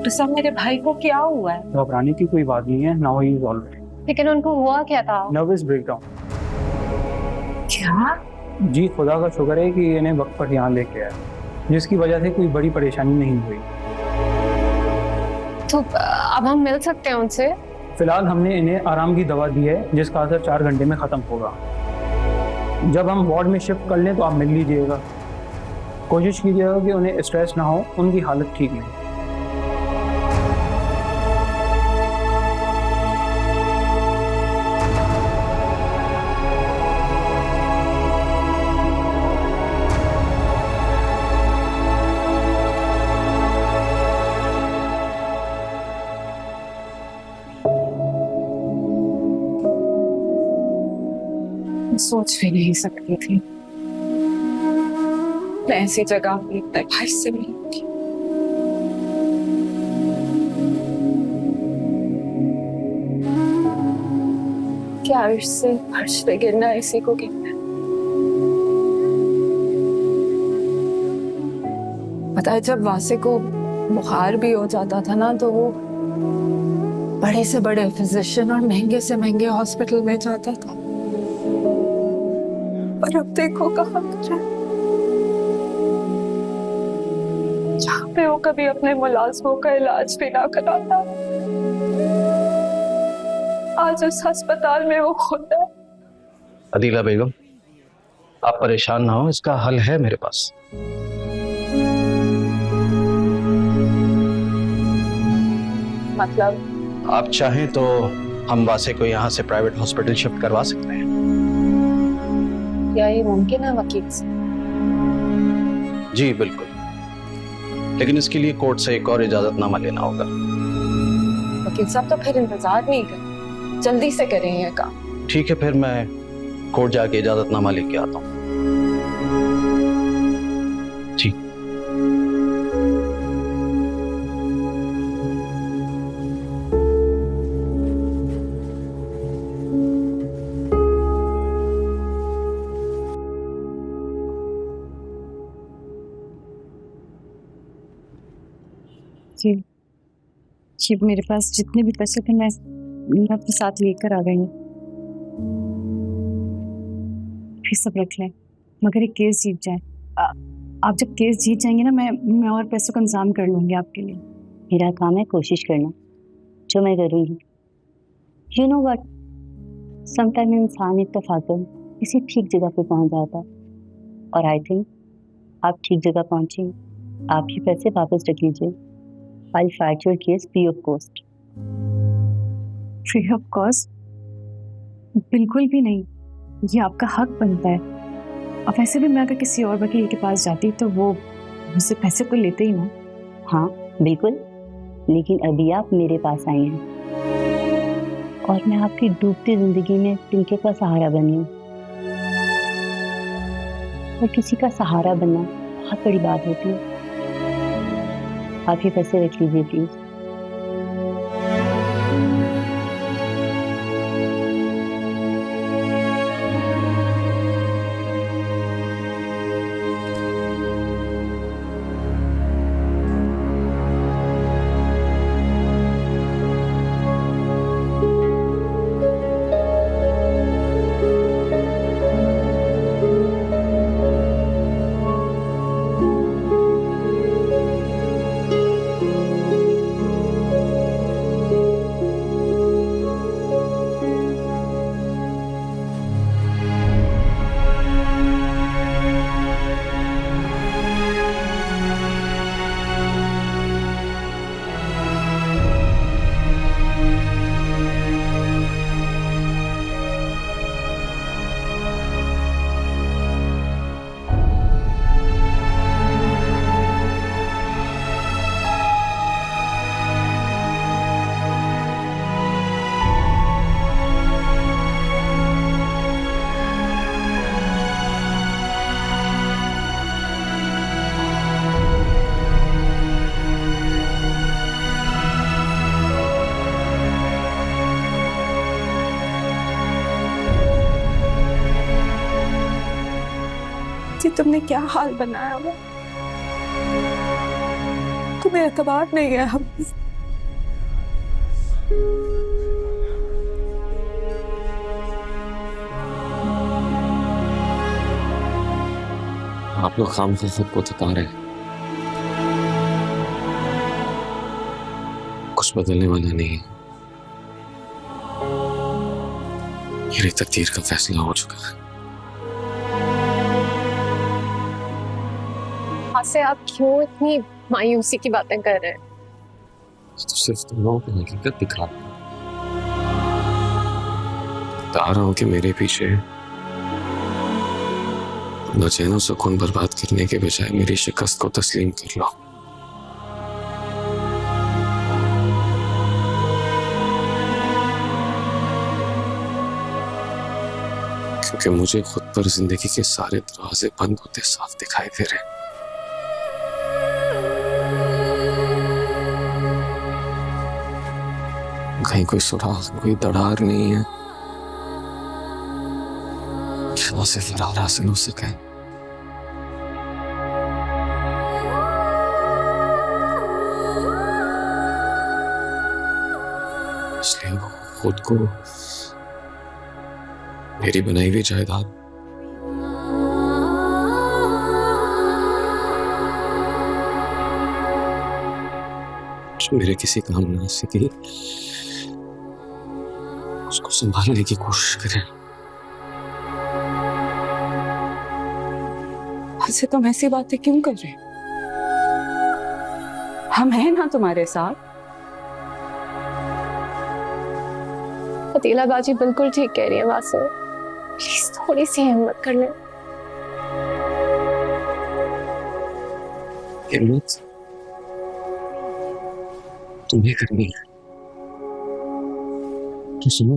Doctor साहब मेरे भाई को क्या हुआ है? घबराने की कोई बात नहीं है, नाउ ही इज ऑलराइट। लेकिन उनको हुआ क्या था? Nervous breakdown. क्या? जी खुदा का शुक्र है कि इन्हें वक्त पर यहाँ लेके आया, जिसकी वजह से कोई बड़ी परेशानी नहीं हुई। तो अब हम मिल सकते हैं उनसे? फिलहाल हमने इन्हें आराम की दवा दी है जिसका असर 4 घंटे में ख़त्म होगा। जब हम वार्ड में शिफ्ट कर लें तो आप मिल लीजिएगा। कोशिश कीजिएगा कि उन्हें स्ट्रेस ना हो, उनकी हालत ठीक नहीं। सोच भी नहीं सकती थी मैं ऐसी जगह अपने भाई से मिलूंगी। क्या इससे फर्श पे गिरना इसी को कहते हैं? पता है जब वासे को बुखार भी हो जाता था ना तो वो बड़े से बड़े फिजिशियन और महंगे से महंगे हॉस्पिटल में जाता था, पर अब देखो कहाँ पर है, जहाँ पे वो कभी अपने मुलाजमों का इलाज भी ना कराता, आज उस अस्पताल में वो खुद है। अदीला बेगम, आप परेशान ना हो, इसका हल है मेरे पास। मतलब? आप चाहें तो हम वासे को यहाँ से प्राइवेट हॉस्पिटल शिफ्ट करवा सकते हैं। क्या ये मुमकिन है वकील से? जी बिल्कुल, लेकिन इसके लिए कोर्ट से एक और इजाजतनामा लेना होगा। वकील साहब तो फिर इंतजार नहीं करें, जल्दी से करें ये काम। ठीक है, फिर मैं कोर्ट जाके इजाजतनामा लेके आता हूँ। जी जी जी, मेरे पास जितने भी पैसे थे मैं अपने साथ लेकर आ गई हूँ। फिर सब रख लें, मगर ये केस जीत जाए। आप जब केस जीत जाएंगे ना, मैं और पैसों का इंतजाम कर लूँगी आपके लिए। मेरा काम है कोशिश करना, जो मैं करूँगी। यू नो व्हाट, समटाइम इंसान इत्तेफाकन किसी ठीक जगह पे पहुँच जाता है, और आई थिंक आप ठीक जगह पहुँचे। आप ये पैसे वापस रख लीजिए। I'll fight your case free of cost. Free of cost? बिल्कुल भी नहीं, ये आपका हक बनता है। और वैसे भी मैं अगर किसी और वकील के पास जाती तो वो मुझसे पैसे तो लेते ही ना। हाँ बिल्कुल, लेकिन अभी आप मेरे पास आई हैं और मैं आपकी डूबती जिंदगी में तिनके का सहारा बनी हूँ। और किसी का सहारा बनना बहुत बड़ी बात होती है। आप ही पैसे रख लीजिए प्लीज। तुमने क्या हाल बनाया वो? तुम्हें एतबार नहीं है हम। आप लोग खाम खा खुद को थका रहे हैं। कुछ बदलने वाला नहीं है। मेरी तकदीर का फैसला हो चुका है। वहां से आप क्यों इतनी मायूसी की बातें कर रहे हैं? तो सिर्फ तुम लोगों को हकीकत दिखा रहा हूं। बता रहा हूं कि मेरे पीछे न चैन सुकून बर्बाद करने के बजाय मेरी शिकस्त को तस्लीम कर लो। क्योंकि मुझे खुद पर जिंदगी के सारे दरवाजे बंद होते साफ दिखाई दे रहे। कहीं कोई सुराग, कोई दरार नहीं है जहां से फरार हासिल हो सके। इसलिए वो खुद को मेरी बनाई हुई जायदाद जो मेरे किसी काम ना आ सके उसको संभालने की कोशिश करें। ऐसे तुम ऐसी बातें क्यों कर रहे हो? हम हैं ना तुम्हारे साथ। अतीला बाजी बिल्कुल ठीक कह रही है वासु। प्लीज थोड़ी सी हिम्मत कर ले। हिम्मत तुम्हें करनी है। तो सुनो,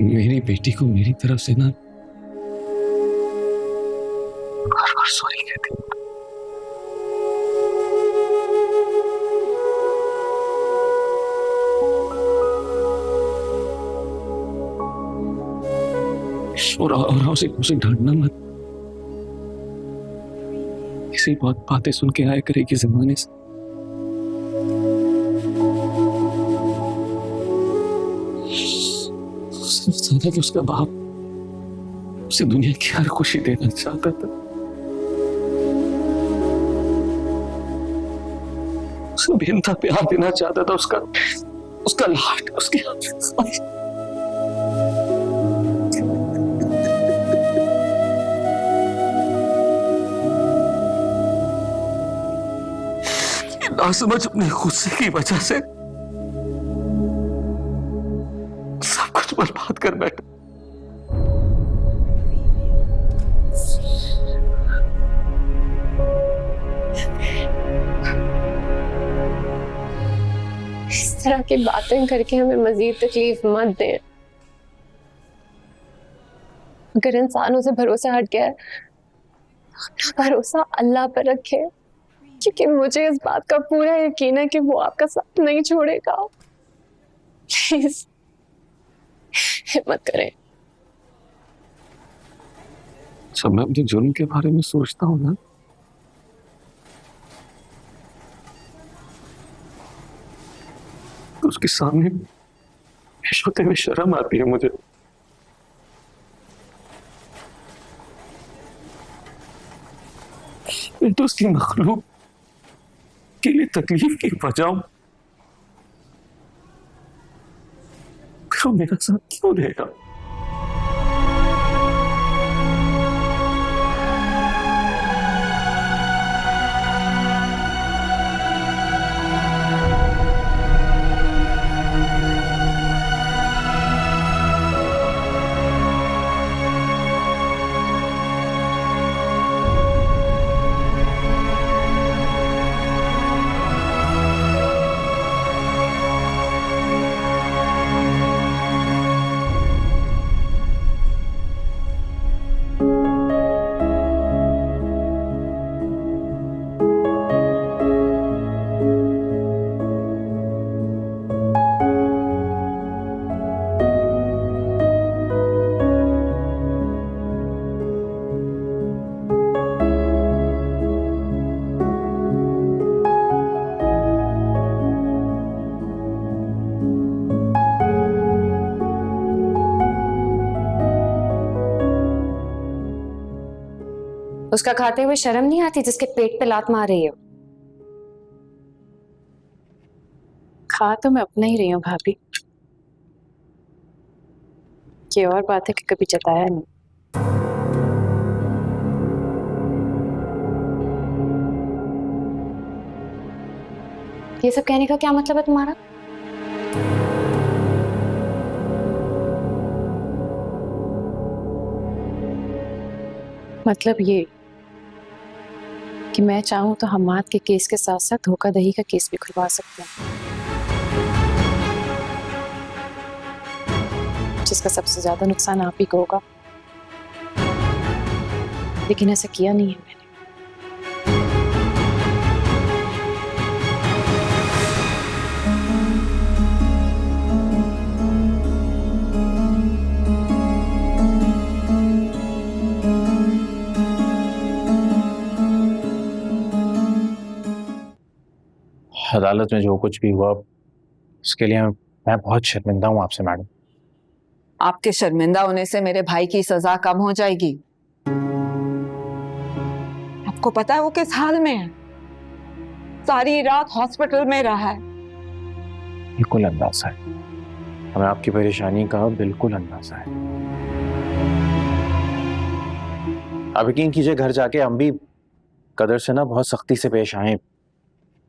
मेरी बेटी को मेरी तरफ से ना बार-बार सॉरी कहती हूँ। और उसे ढांढना मत। इसी बहुत बातें सुन के आया करेगी जमाने से। उसने बताया कि उसका बाप उसे दुनिया की हर खुशी देना चाहता था। उसे बेनता प्यार देना चाहता था। उसका लाड, उसकी नासमझ अपने गुस्से की वजह से सब कुछ बर्बाद कर बैठा। इस तरह की बातें करके हमें मजीद तकलीफ मत दें। अगर इंसानों से भरोसा हट गया है, अपना भरोसा अल्लाह पर रखे, क्योंकि मुझे इस बात का पूरा यकीन है कि वो आपका साथ नहीं छोड़ेगा। प्लीज हिम्मत करें। जब मैं अपने जुर्म के बारे में सोचता हूँ ना, तो उसके सामने पेश होते हुए शर्म आती है मुझे। मैं तो उसकी मखलूक के लिए तकलीफ की वजह हूं। फिर वो मेरा साथ क्यों देगा? उसका खाते हुए शर्म नहीं आती जिसके पेट पे लात मार रही हो? खा तो मैं अपना ही रही हूँ भाभी। ये और बात है कि कभी जताया नहीं। ये सब कहने का क्या मतलब है तुम्हारा? मतलब ये कि मैं चाहूँ तो हमाद के केस के साथ साथ धोखाधड़ी का केस भी खुलवा सकती हूँ, जिसका सबसे ज्यादा नुकसान आप ही को होगा। लेकिन ऐसा किया नहीं है मैंने। अदालत में जो कुछ भी हुआ उसके लिए मैं बहुत शर्मिंदा हूँ आपसे मैडम। आपके शर्मिंदा होने से मेरे भाई की सजा कम हो जाएगी। आपको पता है वो किस हाल में है? सारी रात हॉस्पिटल में रहा है। बिल्कुल अंदाजा है, हमें आपकी परेशानी का बिल्कुल अंदाजा है। अब यकीन कीजिए घर जाके हम भी कदर से ना बहुत सख्ती से पेश आए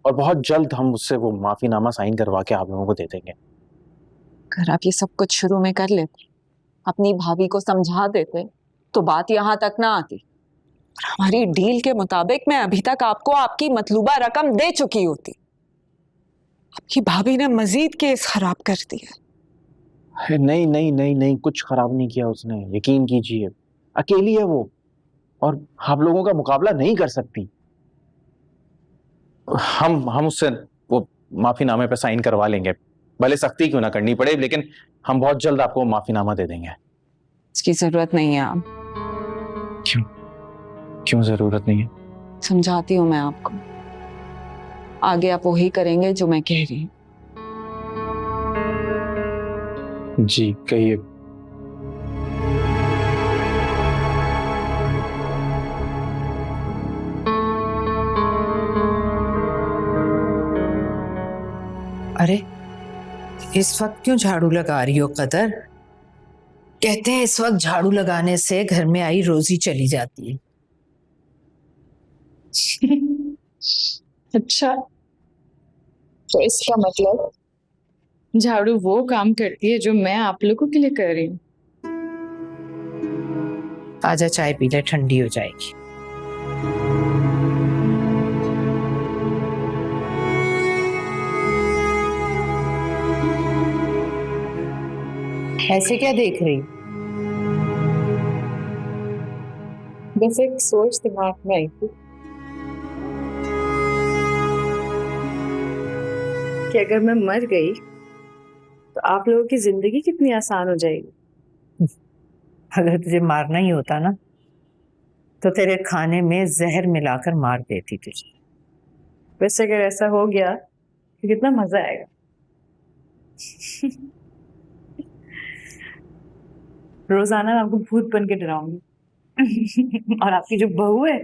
और बहुत जल्द हम उससे वो माफीनामा साइन करवा के आप लोगों को दे देंगे। अगर आप ये सब कुछ शुरू में कर लेते, अपनी भाभी को समझा देते, तो बात यहाँ तक ना आती। और हमारी डील के मुताबिक मैं अभी तक आपको आपकी मतलूबा रकम दे चुकी होती। आपकी भाभी ने मजीद केस खराब कर दिया। नहीं नहीं नहीं नहीं, कुछ खराब नहीं किया उसने, यकीन कीजिए। अकेली है वो और आप लोगों का मुकाबला नहीं कर सकती। हम उससे वो माफीनामे पे साइन करवा लेंगे, भले सख्ती क्यों ना करनी पड़े, लेकिन हम बहुत जल्द आपको माफीनामा दे देंगे। इसकी जरूरत नहीं है। आप क्यों क्यों जरूरत नहीं है? समझाती हूँ मैं आपको, आगे आप वही करेंगे जो मैं कह रही हूँ। जी कहिए। अरे इस वक्त क्यों झाड़ू लगा रही हो कदर? कहते हैं इस वक्त झाड़ू लगाने से घर में आई रोजी चली जाती है। अच्छा, तो इसका मतलब झाड़ू वो काम करती है जो मैं आप लोगों के लिए कर रही हूँ। आजा चाय पी ले, ठंडी हो जाएगी। ऐसे क्या देख रही? बस एक सोच दिमाग में आई थी कि अगर मैं मर गई तो आप लोगों की जिंदगी कितनी आसान हो जाएगी। अगर तुझे मारना ही होता ना तो तेरे खाने में जहर मिलाकर मार देती तुझे। वैसे अगर ऐसा हो गया तो कितना मजा आएगा। रोजाना मैं आपको भूत बन के डराऊंगी और आपकी जो बहू है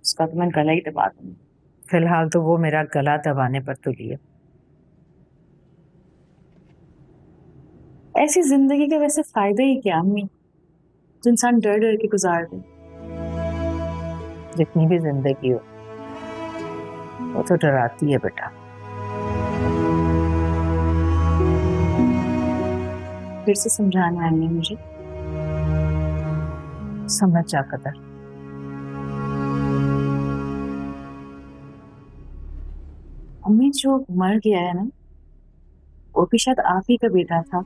उसका तो मैं गला ही दबा दूंगी। फिलहाल तो वो मेरा गला दबाने पर तुली है। ऐसी जिंदगी के वैसे फायदे ही क्या अम्मी, जो इंसान डर डर के गुजार दे। जितनी भी जिंदगी हो वो तो डराती है बेटा। फिर से समझाना है अम्मी मुझे। समझ जा कदर। अम्मी जो मर गया है ना वो भी शायद आप ही का बेटा था।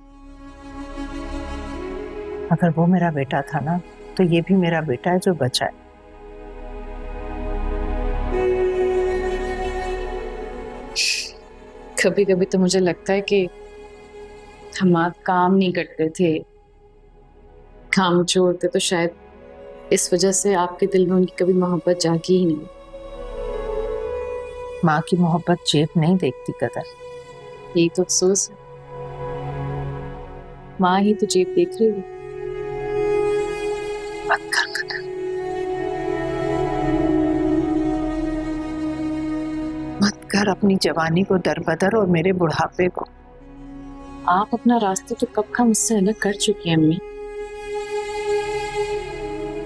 अगर वो मेरा बेटा था ना तो ये भी मेरा बेटा है जो बचा है। कभी कभी तो मुझे लगता है कि हम आप काम नहीं करते थे, काम छोड़ते तो शायद इस वजह से आपके दिल में उनकी कभी मोहब्बत जागी ही नहीं। माँ की मोहब्बत जेब नहीं देखती कदर। यही तो अफसोस है, माँ ही तो जेब देख रही है। मत कर कदर। घर अपनी जवानी को दरबदर और मेरे बुढ़ापे को। आप अपना रास्ता तो कब का मुझसे अलग कर चुकी हैं अम्मी।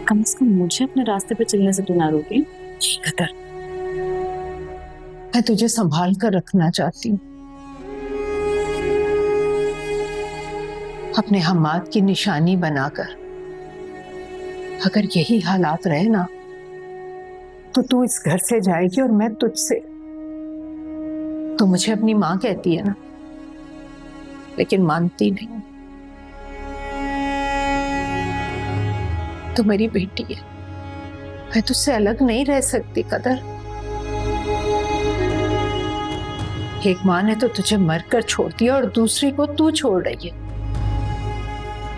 कम से कम मुझे अपने रास्ते पे चलने से तो ना रोके। कदर, मैं तुझे संभाल कर रखना चाहती हूँ, अपने हमाद की निशानी बनाकर। अगर यही हालात रहे ना तो तू इस घर से जाएगी और मैं तुझसे। तो मुझे अपनी माँ कहती है ना, लेकिन मानती नहीं। तो मेरी बेटी है, मैं तुझसे अलग नहीं रह सकती कदर। एक माँ ने तो तुझे मरकर छोड़ दिया और दूसरी को तू छोड़ रही है।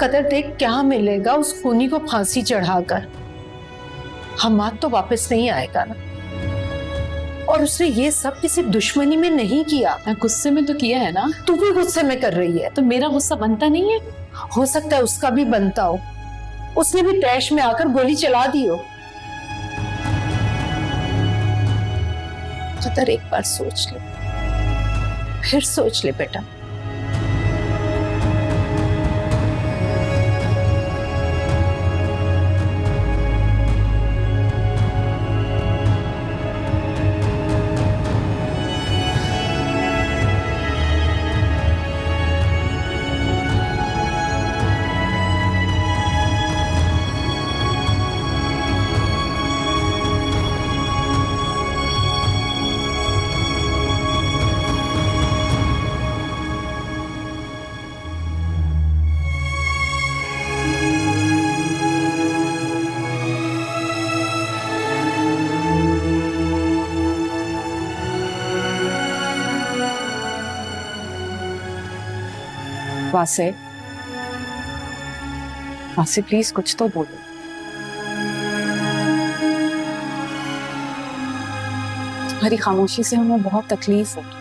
कदर देख क्या मिलेगा उस खूनी को फांसी चढ़ाकर। हमाद तो वापस नहीं आएगा ना, और उसने ये सब किसी दुश्मनी में नहीं किया। मैं गुस्से में तो किया है ना। तू भी गुस्से में कर रही है। तो मेरा गुस्सा बनता नहीं है? हो सकता है उसका भी बनता हो, उसने भी तैश में आकर गोली चला दी हो। कदर एक बार सोच ले, फिर सोच ले बेटा। वासे, वासे प्लीज कुछ तो बोलो। तुम्हारी खामोशी से हमें बहुत तकलीफ होगी।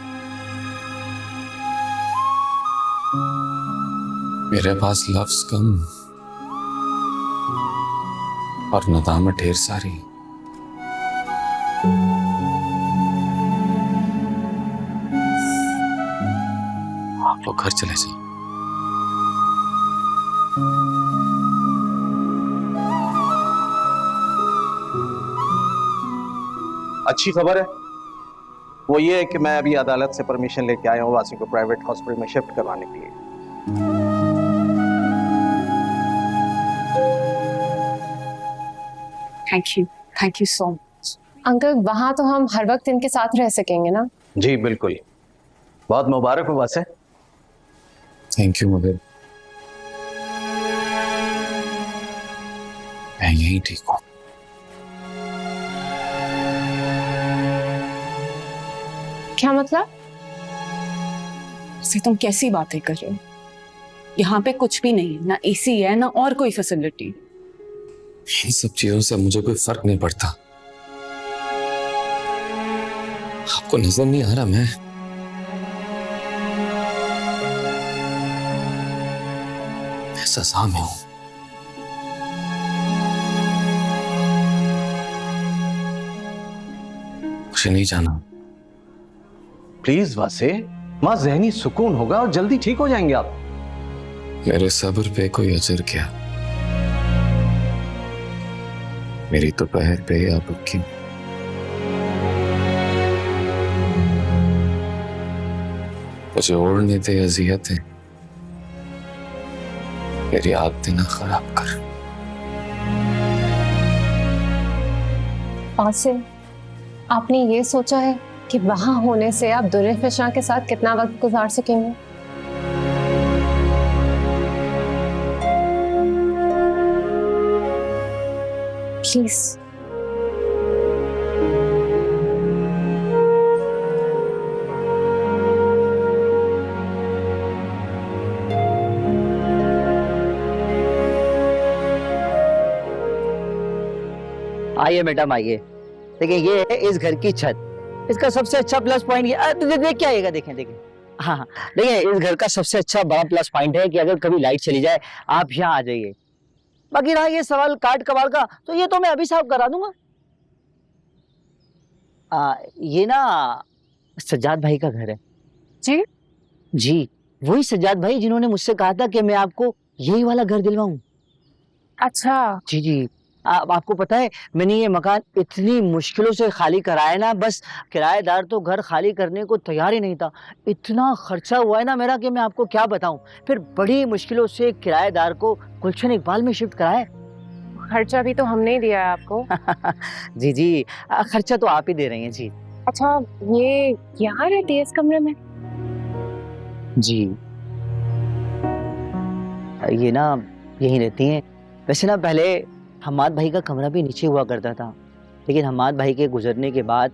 मेरे पास लफ्ज कम और नदामत ढेर सारी। आप लोग घर चले जाओ। अच्छी खबर है वो ये है कि मैं अभी अदालत से परमिशन लेके आया हूँ वासी को प्राइवेट हॉस्पिटल में शिफ्ट करवाने के लिए। Thank you so much. Uncle वहां तो हम हर वक्त इनके साथ रह सकेंगे ना? जी बिल्कुल, बहुत मुबारक हो वासे। थैंक यू मगर मैं यही ठीक हूँ। क्या मतलब? से तुम कैसी बातें कर रहे हो? यहाँ पे कुछ भी नहीं है, ना एसी है ना और कोई फैसिलिटी। इन सब चीजों से मुझे कोई फर्क नहीं पड़ता। आपको नजर नहीं आ रहा मैं सजा में हूं। मुझे नहीं जाना। प्लीज वासे, मां जहनी सुकून होगा और जल्दी ठीक हो जाएंगे आप। मेरे सब्र पे कोई अजर क्या? मेरी तो पैर पे आप रुकी। मुझे ओढ़ने दे अजियतें, मेरी आदतें ना खराब कर। वासे, आपने ये सोचा है कि वहां होने से आप दुर्फिशा के साथ कितना वक्त गुजार सकेंगे? प्लीज। आइए मैडम आइए। देखिए ये है इस घर की छत। इसका सबसे अच्छा प्लस पॉइंट ये देख के आइएगा। देखें देखें, हाँ देखिए इस घर का सबसे अच्छा बड़ा प्लस पॉइंट है कि अगर कभी लाइट चली जाए आप यहाँ आ जाइए। बाकी रहा ये सवाल काट कबाड़ का, तो ये तो मैं अभी साफ करा दूंगा। ये ना सज्जाद भाई का घर है। जी? जी, वही सज्जाद भाई जिन्होंने मुझसे कहा था कि मैं आपको यही वाला घर दिलवाऊं। अच्छा। जी जी। आपको पता है मैंने ये मकान इतनी मुश्किलों से खाली कराया ना, बस किराएदार तो घर खाली करने को तैयार ही नहीं था। इतना खर्चा हुआ है ना मेरा कि मैं आपको क्या बताऊं। फिर बड़ी मुश्किलों से किराएदार को गुलशन इकबाल में शिफ्ट कराया। खर्चा भी तो हमने ही दिया है आपको। जी जी, खर्चा तो आप ही दे रही हैं जी। अच्छा, ये यहाँ रहती है इस कमरे में? जी, ये ना यहीं रहती हैं। वैसे ना पहले हमाद भाई का कमरा भी नीचे हुआ करता था, लेकिन हमाद भाई के गुजरने के बाद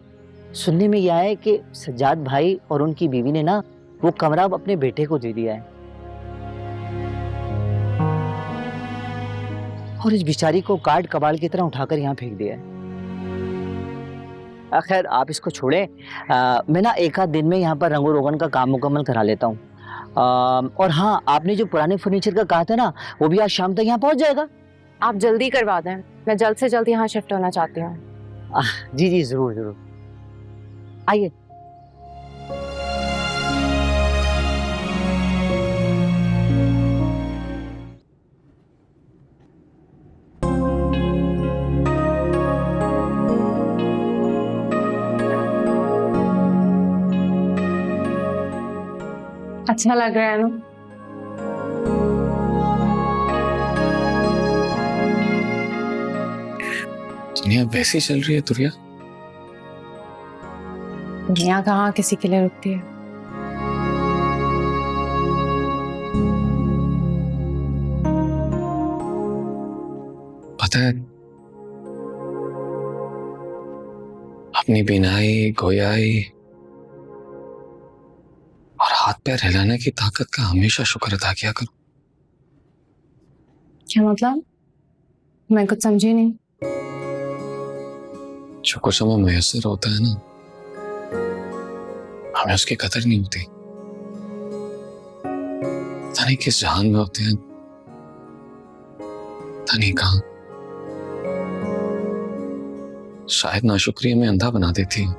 सुनने में यह आया कि सज्जाद भाई और उनकी बीवी ने ना वो कमरा अब अपने बेटे को दे दिया है, और इस बेचारी को काट कबाड़ की तरह उठाकर यहाँ फेंक दिया है। खैर आप इसको छोड़ें, मैं ना एक आध दिन में यहाँ पर रंगो रोगन का काम मुकम्मल करा लेता हूँ। और हाँ, आपने जो पुराने फर्नीचर का कहा था ना, वो भी आज शाम तक यहाँ पहुँच जाएगा। आप जल्दी करवा दें, मैं जल्द से जल्द यहाँ शिफ्ट होना चाहती हूँ। जी जी, जरूर जरूर, आइए। अच्छा लग रहा है ना? दुनिया वैसी चल रही है तुरिया। दुनिया कहाँ किसी के लिए रुकती है। पता है, अपनी बीनाई, गोयाई और हाथ पैर हिलाने की ताकत का हमेशा शुक्र अदा किया करो। क्या मतलब? मैं कुछ समझी नहीं। जो कुछ हमें मैसर होता है ना, हमें उसकी कदर नहीं होती। पता नहीं किस जहान में होते हैं, पता नहीं कहां। शायद नाशुक्री हमें अंधा बना देती है।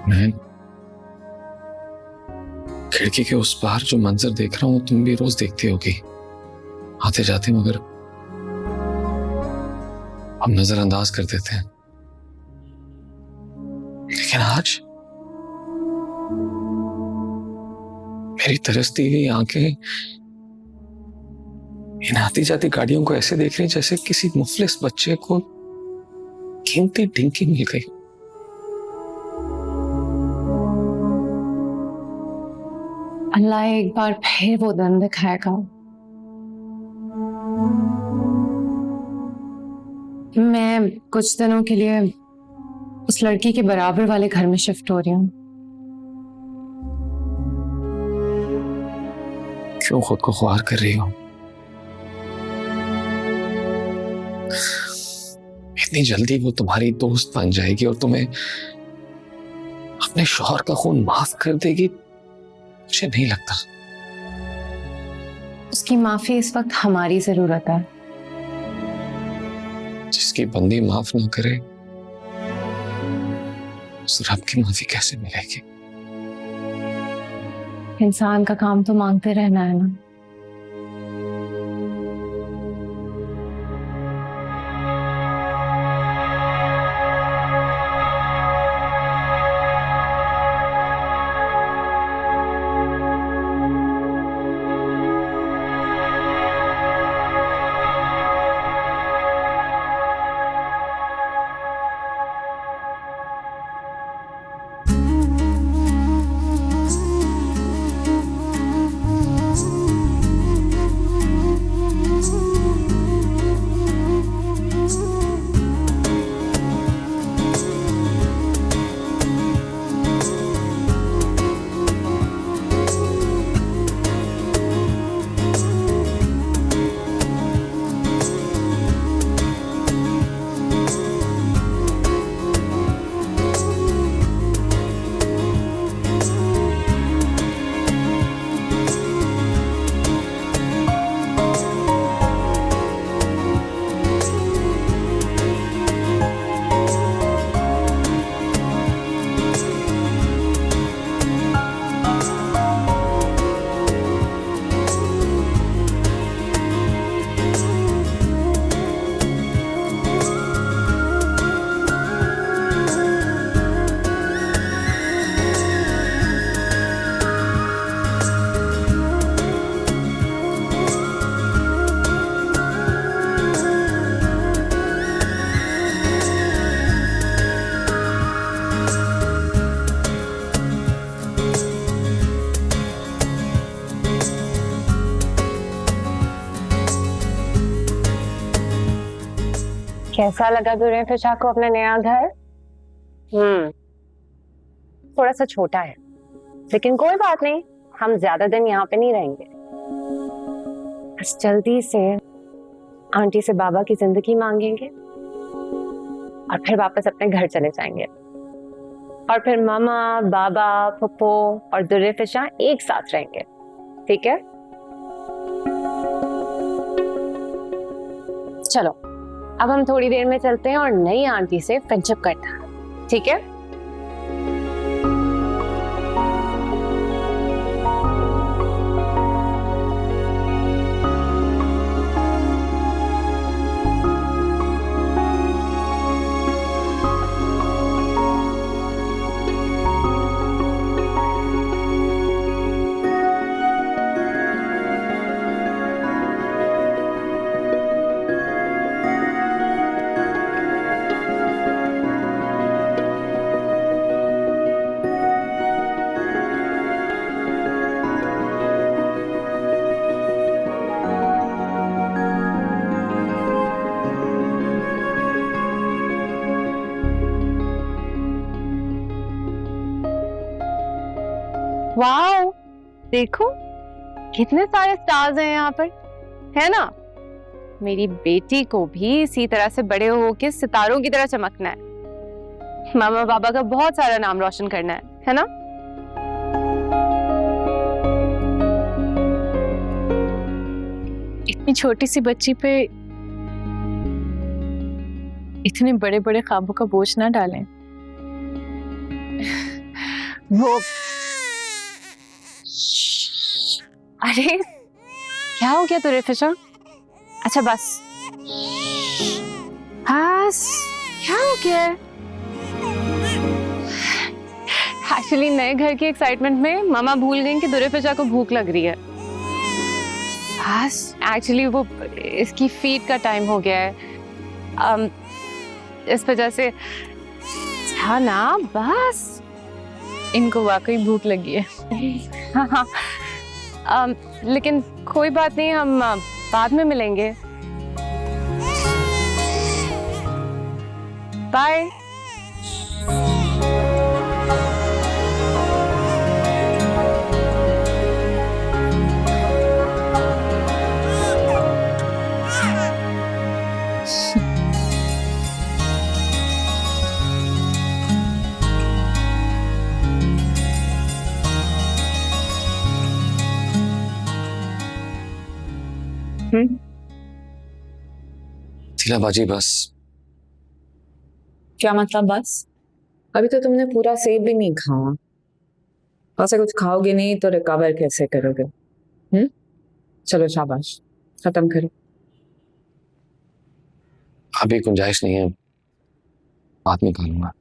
मैं खिड़की के उस पार जो मंजर देख रहा हूं, तुम भी रोज देखती होगी आते जाते, मगर हम नजरअंदाज कर देते हैं। लेकिन आज मेरी तरसती हुई आंखें इन आती जाती गाड़ियों को ऐसे देख रही जैसे किसी मुफलिस बच्चे को कीमती ढिंकी मिल गई। अल्लाह एक बार फिर वो दिन दिखाएगा। मैं कुछ दिनों के लिए उस लड़की के बराबर वाले घर में शिफ्ट हो रही हूँ। क्यों खुद को ख्वार कर रही हो? इतनी जल्दी वो तुम्हारी दोस्त बन जाएगी और तुम्हें अपने शौहर का खून माफ कर देगी, मुझे नहीं लगता। उसकी माफी इस वक्त हमारी जरूरत है। जिसकी बंदी माफ ना करे, उस रब की माफी कैसे मिलेगी? इंसान का काम तो मांगते रहना है ना। कैसा लगा तुझे फिशा को अपना नया घर? थोड़ा सा छोटा है, लेकिन कोई बात नहीं, हम ज्यादा दिन यहाँ पे नहीं रहेंगे। बस जल्दी से आंटी से बाबा की जिंदगी मांगेंगे और फिर वापस अपने घर चले जाएंगे। और फिर मामा, बाबा, पप्पो और दुर्रे फिशा एक साथ रहेंगे, ठीक है? चलो अब हम थोड़ी देर में चलते हैं और नई आंटी से फ्रेंडशिप करते हैं, ठीक है? वाओ, देखो कितने सारे स्टार्स हैं यहाँ पर, है ना? मेरी बेटी को भी इसी तरह से बड़े होके सितारों की तरह चमकना है, मामा बाबा का बहुत सारा नाम रोशन करना है ना? इतनी छोटी सी बच्ची पे इतने बड़े बड़े ख्वाबों का बोझ ना डालें। वो अरे क्या हो गया तुझे फिशा? अच्छा बस क्या हो गया? एक्चुअली नए घर की एक्साइटमेंट में मामा भूल गई कि दुर्रे फिशा को भूख लग रही है। एक्चुअली वो इसकी फीड का टाइम हो गया है, इस वजह से था ना। बस इनको वाकई भूख लगी है। हाँ, लेकिन कोई बात नहीं, हम बाद में मिलेंगे। बाय। शीलाबाजी बस। क्या मतलब बस? अभी तो तुमने पूरा सेब भी नहीं खाया। ऐसे कुछ खाओगे नहीं तो रिकवर कैसे करोगे? चलो शाबाश, खत्म करो। अभी गुंजाइश नहीं है, बाद में खा लूंगा।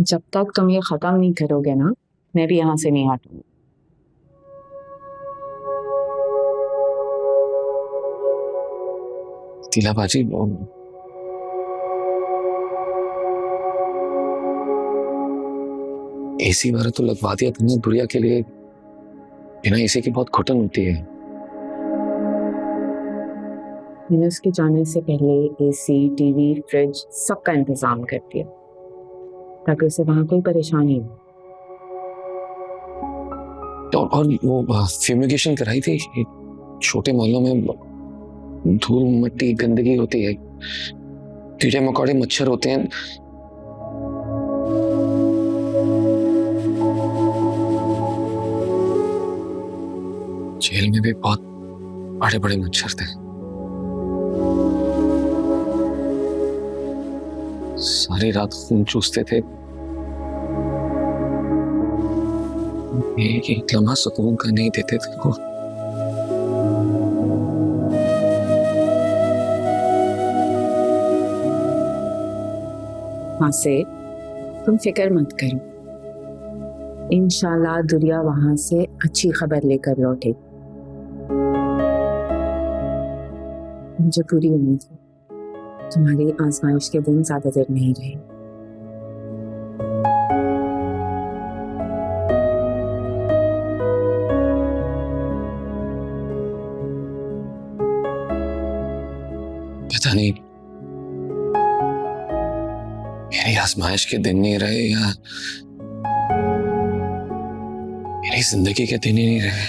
जब तक तुम ये खत्म नहीं करोगे ना, मैं भी यहाँ से नहीं हटूंगी। शीलाबाजी, एसी वगैरह तो लगवा दिया तुमने दुरिया के लिए। बिना एसी की बहुत घुटन होती है। मैंने उसके जाने से पहले एसी, टीवी, फ्रिज सबका इंतजाम कर दिया ताकि उसे वहां कोई परेशानी हो। और वो फ्यूमिगेशन कराई थी। छोटे मोहल्लों में धूल मिट्टी गंदगी होती है, कीड़े मकोड़े मच्छर होते हैं। जेल में भी बहुत बड़े बड़े मच्छर थे, सारी रात खून चूसते थे। एक लम्हा सुकून का नहीं देते थे वो। वहां से तुम फिक्र मत करो, इंशाल्लाह दुनिया वहां से अच्छी खबर लेकर लौटे। मुझे पूरी उम्मीद है तुम्हारी आजमाइश के दिन ज्यादा देर नहीं रहे। पता नहीं मेरी आजमाइश के दिन नहीं रहे या मेरी जिंदगी के दिन ही नहीं रहे।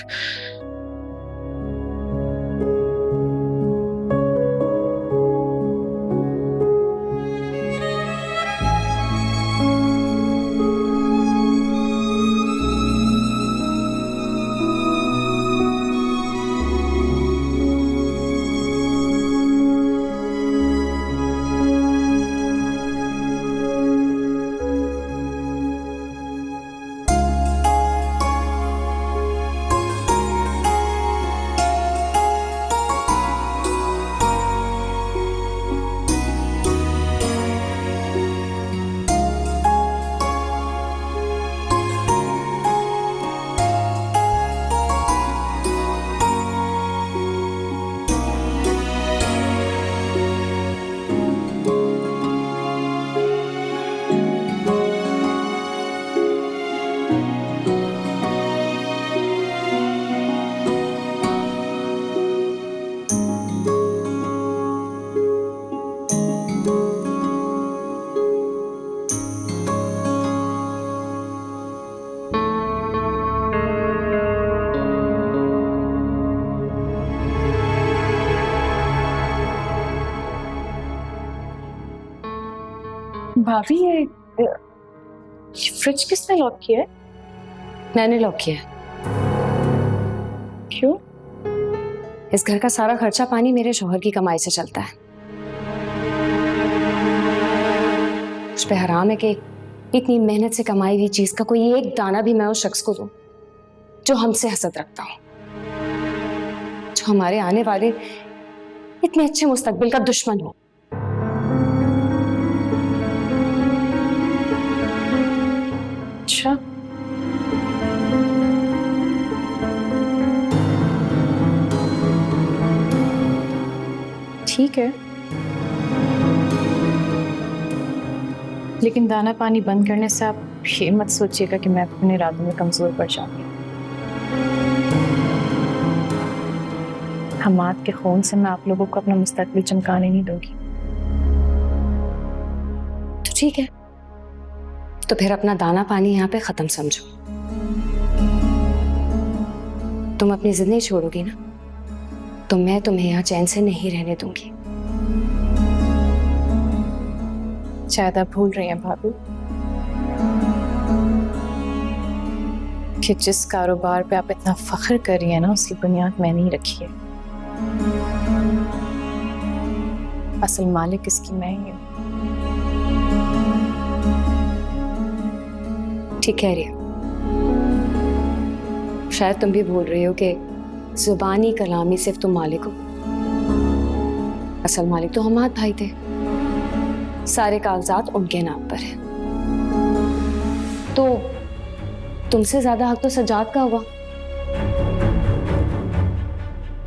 भाभी ये फ्रिज किसने लॉक किया है? मैंने लॉक किया है। क्यों? इस घर का सारा खर्चा पानी मेरे शौहर की कमाई से चलता है। उस पे हराम है कि इतनी मेहनत से कमाई हुई चीज का कोई एक दाना भी मैं उस शख्स को दूं जो हमसे हसद रखता हूं, जो हमारे आने वाले इतने अच्छे मुस्तकबिल का दुश्मन हो। अच्छा, ठीक है, लेकिन दाना पानी बंद करने से आप ये मत सोचिएगा कि मैं अपने इरादों में कमजोर पड़ जाऊंगी। हमाद के खून से मैं आप लोगों को अपना मुस्तकबिल चमकाने नहीं दूंगी। तो ठीक है, तो फिर अपना दाना पानी यहाँ पे खत्म समझो। तुम अपनी जिद नहीं छोड़ोगी ना, तो मैं तुम्हें यहाँ चैन से नहीं रहने दूंगी। शायद आप भूल रही हैं भाभी कि जिस कारोबार पे आप इतना फख्र कर रही हैं ना, उसकी बुनियाद मैंने ही रखी है। असल मालिक इसकी मैं ही हूँ। ठीक कह रही हो। शायद तुम भी भूल रही हो कि जुबानी कलामी सिर्फ तुम मालिक हो, असल मालिक तो हमाद भाई थे। सारे कागजात उनके नाम पर है, तो तुमसे ज्यादा हक तो सज्जाद का होगा।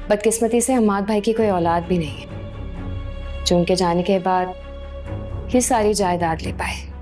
बदकिस्मती से हमाद भाई की कोई औलाद भी नहीं है जो उनके जाने के बाद ये सारी जायदाद ले पाए।